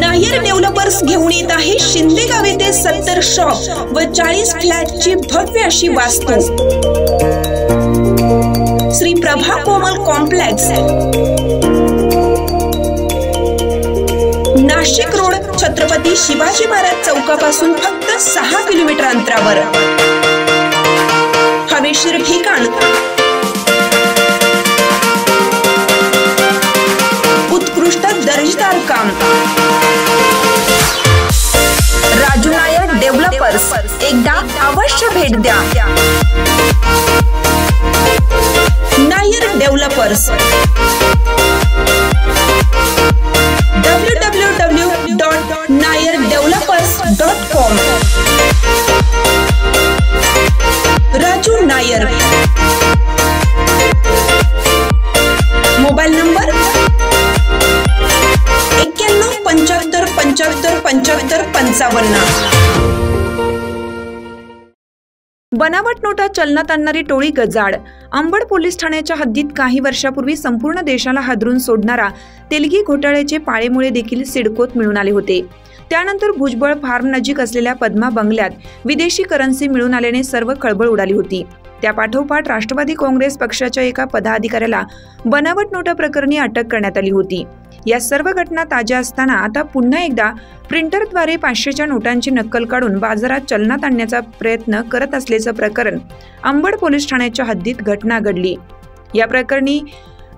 Nair developers घेऊन येत आहे शिंदेगाव येथे 70 शॉप व 40 फ्लॅटची भव्य अशी वास्तू। श्री प्रभा कोमल कॉम्प्लेक्स, नाशिक रोड, छत्रपती शिवाजी महाराज चौकापासून फक्त 6 किलोमीटर अंतरावर। हवेशीर ठिकाण, उत्कृष्ट दर्जेदार काम। राजू नायर डेव्हलपर्स, एकदा अवश्य भेट द्या। Nair developers www.nayerdevelopers.com। Raju Nair, mobile number 9175757555। बनावट नोटा चलनात आणणारी टोळी गजाआड। अंबड पोलीस ठाण्याच्या हद्दीत काही वर्षापूर्वी संपूर्ण देशाला हादरून सोडणारा तेलगी घोटाळ्याचे पाळेमुळे देखील सिडकोत मिळून आले होते। त्यानंतर भुजबळ फार्म नजीक असलेल्या पद्मा बंगल्यात विदेशी करन्सी मिळून आल्याने सर्व खळबळ उडाली होती। त्यापाठोपाठ राष्ट्रवादी काँग्रेस पक्षाच्या एका पदाधिकाऱ्याला बनावट नोटा प्रकरणी अटक करण्यात आली होती। या सर्व घटना ताज्या असताना आता पुन्हा एकदा प्रिंटरद्वारे 500च्या नोटांची नक्कल काढून बाजारात चलनात आणण्याचा प्रयत्न करत असल्याचं प्रकरण अंबड पोलीस ठाण्याच्या हद्दीत घटना घडली। या प्रकरणी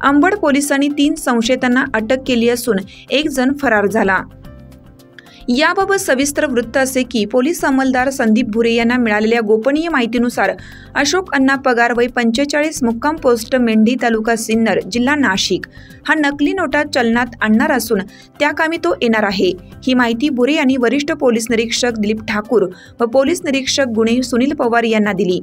अंबड पोलिसांनी 3 संशयितांना अटक केली असून एक जण फरार झाला। याबाबत सविस्तर वृत्त असे की पोलीस अंमलदार संदीप भुरे यांना मिळालेल्या गोपनीय माहितीनुसार अशोक अण्णा पगार वय 45, मुक्काम पोस्ट मेंढी, तालुका सिन्नर, जिल्हा नाशिक हा नकली नोटा चलनात आणणार असून त्या कामी तो येणार आहे। ही माहिती भुरे यांनी वरिष्ठ पोलीस निरीक्षक दिलीप ठाकूर व पोलीस निरीक्षक गुन्हे सुनील पवार यांना दिली।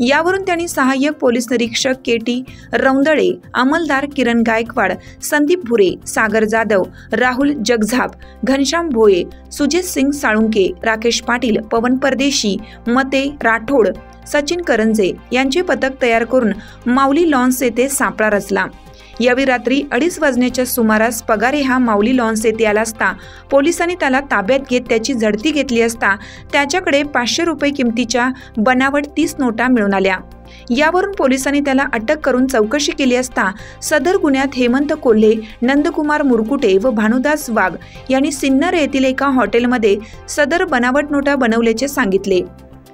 यावरून त्यांनी सहाय्यक पोलीस निरीक्षक KT रौंदळे, अंमलदार किरण गायकवाड, संदीप भुरे, सागर जाधव, राहुल जगझाप, घनश्याम भोये, सुजित सिंग साळुंके, राकेश पाटील, पवन परदेशी, मते राठोड, सचिन करंजे यांचे पथक तयार करून माऊली लॉन्स येथे सापळा रचला। यावेळी रात्री 2:30 वाजण्याच्या सुमारास पगारे हा माऊली लॉन्स येथे आला असता पोलिसांनी त्याला ताब्यात घेत त्याची झडती घेतली असता त्याच्याकडे 500 रुपये किमतीच्या बनावट 30 नोटा मिळून आल्या। यावरून पोलिसांनी त्याला अटक करून चौकशी केली असता सदर गुन्ह्यात हेमंत कोल्हे, नंदकुमार मुरकुटे व भानुदास वाघ यांनी सिन्नर येथील एका हॉटेलमध्ये सदर बनावट नोटा बनवल्याचे सांगितले।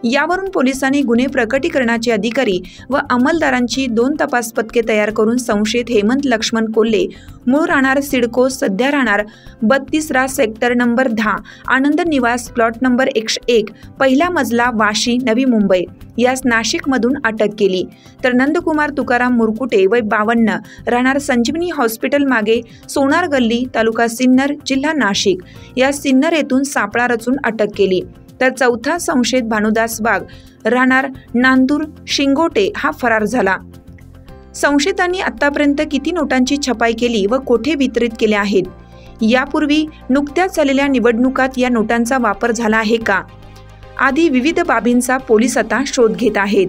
यावरून पोलिसांनी गुन्हे प्रकटीकरणाचे अधिकारी व अंमलदारांची 2 तपास पथके तयार करून संशयित हेमंत लक्ष्मण कोल्हे, मूळ राहणार सिडको, सध्या राहणार 32 सेक्टर नंबर 10, आनंद निवास, प्लॉट नंबर 101, पहिला मजला, वाशी, नवी मुंबई यास नाशिकमधून अटक केली। तर नंदकुमार तुकाराम मुरकुटे वय 52, राहणार संजीवनी हॉस्पिटल मागे, सोनार गल्ली, तालुका सिन्नर, जिल्हा नाशिक या सिन्नर येथून सापळा रचून अटक केली। तर चौथा संशयित भानुदास वाघ, राहणार नांदूर, शिंगोटे हा फरार झाला। संशयितांनी आतापर्यंत किती नोटांची छपाई केली व कोठे वितरित केल्या आहेत, यापूर्वी नुकत्याच झालेल्या निवडणुकात या नोटांचा वापर झाला आहे का, आदी विविध बाबींचा पोलीस आता शोध घेत आहेत।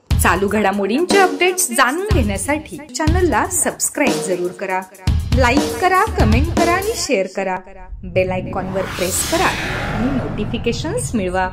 चालू घडामोडींचे अपडेट्स जाणून घेण्यासाठी चॅनलला सबस्क्राइब जरूर करा, लाईक करा, कमेंट करा आणि शेअर करा। बेल आयकॉनवर प्रेस करा आणि नोटिफिकेशन्स मिळवा।